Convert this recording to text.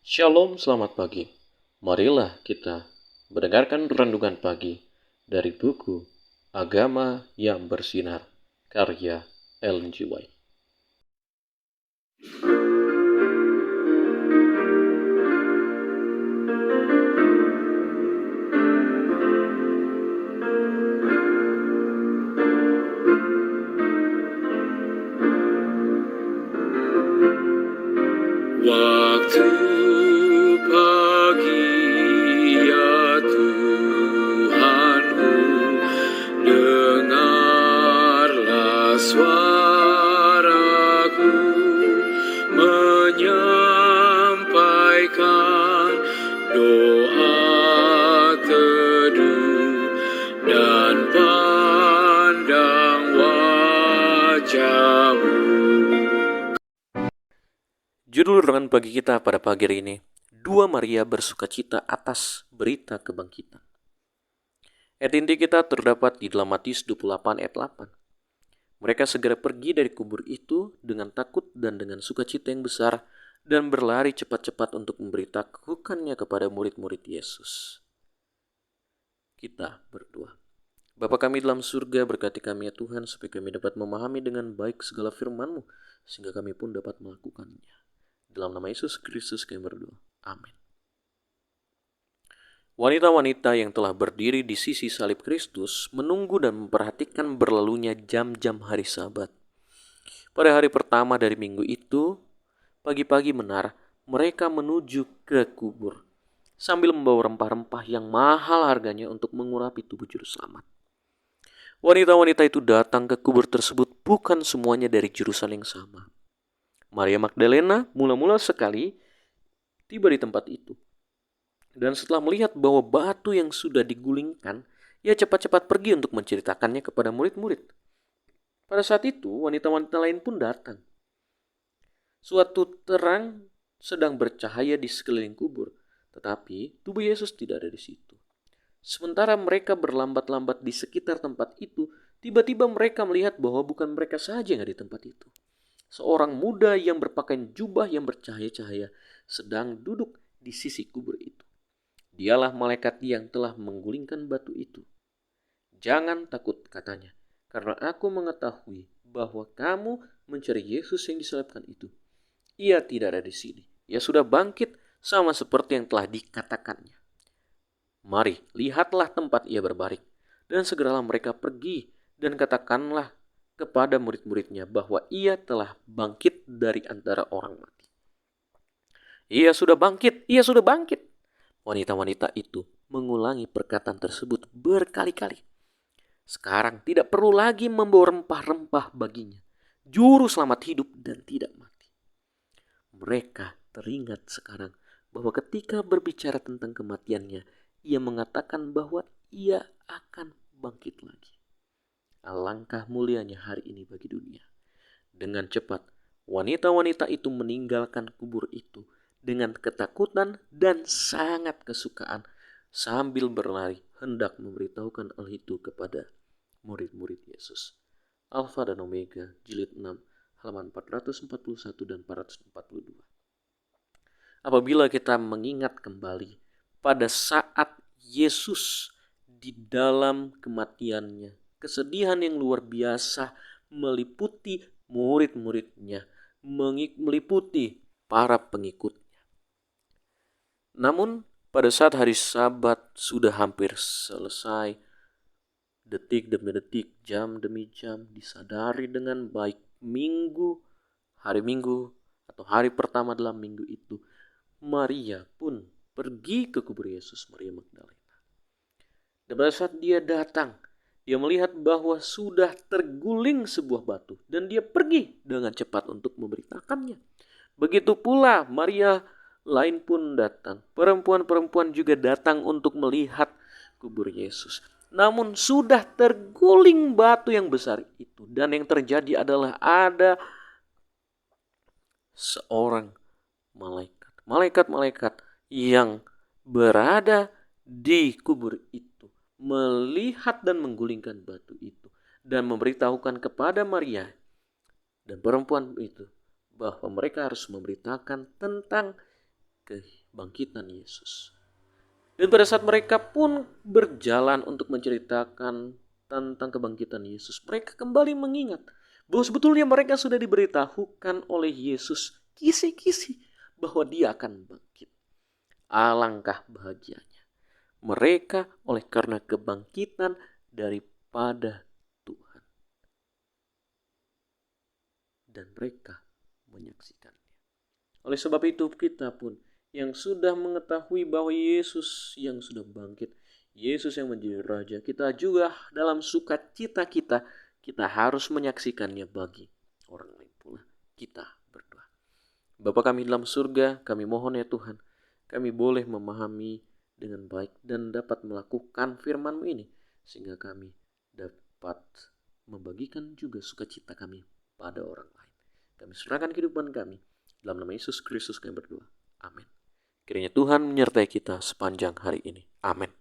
Shalom, selamat pagi. Marilah kita mendengarkan renungan pagi dari buku Agama yang Bersinar, karya Ellen G. White. Waktu pagi ya Tuhanku, dengarlah suaraku menyampaikan doa teduh dan pandang wajah-Mu. Judul renungan pagi kita pada pagi hari ini, 2 Maria bersukacita atas berita kebangkitan. Ayat inti kita terdapat di dalam Matius 28 ayat 8. Mereka segera pergi dari kubur itu dengan takut dan dengan sukacita yang besar dan berlari cepat-cepat untuk memberitahukannya kepada murid-murid Yesus. Kita berdoa. Bapa kami dalam surga, berkati kami ya Tuhan, supaya kami dapat memahami dengan baik segala firman-Mu, sehingga kami pun dapat melakukannya. Dalam nama Yesus Kristus kami berdoa. Amin. Wanita-wanita yang telah berdiri di sisi salib Kristus menunggu dan memperhatikan berlalunya jam-jam hari Sabat. Pada hari pertama dari minggu itu, pagi-pagi menar, mereka menuju ke kubur sambil membawa rempah-rempah yang mahal harganya untuk mengurapi tubuh juru selamat. Wanita-wanita itu datang ke kubur tersebut bukan semuanya dari jurusan yang sama. Maria Magdalena mula-mula sekali tiba di tempat itu. Dan setelah melihat bahwa batu yang sudah digulingkan, ia cepat-cepat pergi untuk menceritakannya kepada murid-murid. Pada saat itu, wanita-wanita lain pun datang. Suatu terang sedang bercahaya di sekeliling kubur, tetapi tubuh Yesus tidak ada di situ. Sementara mereka berlambat-lambat di sekitar tempat itu, tiba-tiba mereka melihat bahwa bukan mereka saja yang ada di tempat itu. Seorang muda yang berpakaian jubah yang bercahaya-cahaya sedang duduk di sisi kubur itu. Dialah malaikat yang telah menggulingkan batu itu. Jangan takut, katanya, karena aku mengetahui bahwa kamu mencari Yesus yang disalibkan itu. Ia tidak ada di sini. Ia sudah bangkit sama seperti yang telah dikatakannya. Mari, lihatlah tempat ia berbaring. Dan segeralah mereka pergi dan katakanlah kepada murid-muridnya bahwa ia telah bangkit dari antara orang mati. Ia sudah bangkit, ia sudah bangkit. Wanita-wanita itu mengulangi perkataan tersebut berkali-kali. Sekarang tidak perlu lagi membawa rempah-rempah baginya, juru selamat hidup dan tidak mati. Mereka teringat sekarang bahwa ketika berbicara tentang kematiannya, ia mengatakan bahwa ia akan bangkit lagi. Alangkah mulianya hari ini bagi dunia. Dengan cepat, wanita-wanita itu meninggalkan kubur itu dengan ketakutan dan sangat kesukaan sambil berlari hendak memberitahukan hal itu kepada murid-murid Yesus. Alfa dan Omega, jilid 6, halaman 441 dan 442. Apabila kita mengingat kembali pada saat Yesus di dalam kematiannya, kesedihan yang luar biasa meliputi murid-muridnya, meliputi para pengikutnya. Namun pada saat hari Sabat sudah hampir selesai, detik demi detik, jam demi jam, disadari dengan baik hari Minggu atau hari pertama dalam minggu itu, Maria pun pergi ke kubur Yesus, Maria Magdalena. Dan pada saat dia datang, dia melihat bahwa sudah terguling sebuah batu dan dia pergi dengan cepat untuk memberitakannya. Begitu pula Maria lain pun datang. Perempuan-perempuan juga datang untuk melihat kubur Yesus. Namun sudah terguling batu yang besar itu. Dan yang terjadi adalah ada seorang malaikat. Malaikat-malaikat yang berada di kubur itu melihat dan menggulingkan batu itu dan memberitahukan kepada Maria dan perempuan itu bahwa mereka harus memberitakan tentang kebangkitan Yesus. Dan pada saat mereka pun berjalan untuk menceritakan tentang kebangkitan Yesus, mereka kembali mengingat bahwa sebetulnya mereka sudah diberitahukan oleh Yesus kisi-kisi bahwa dia akan bangkit. Alangkah bahagianya mereka oleh karena kebangkitan daripada Tuhan. Dan mereka menyaksikannya. Oleh sebab itu kita pun yang sudah mengetahui bahwa Yesus yang sudah bangkit, Yesus yang menjadi Raja, kita juga dalam sukacita kita harus menyaksikannya bagi orang lain pula. Kita berdoa. Bapa kami dalam surga, kami mohon ya Tuhan, kami boleh memahami dengan baik dan dapat melakukan firman-Mu ini, sehingga kami dapat membagikan juga sukacita kami pada orang lain. Kami serahkan kehidupan kami, dalam nama Yesus Kristus kami berdoa. Amin. Kiranya Tuhan menyertai kita sepanjang hari ini. Amin.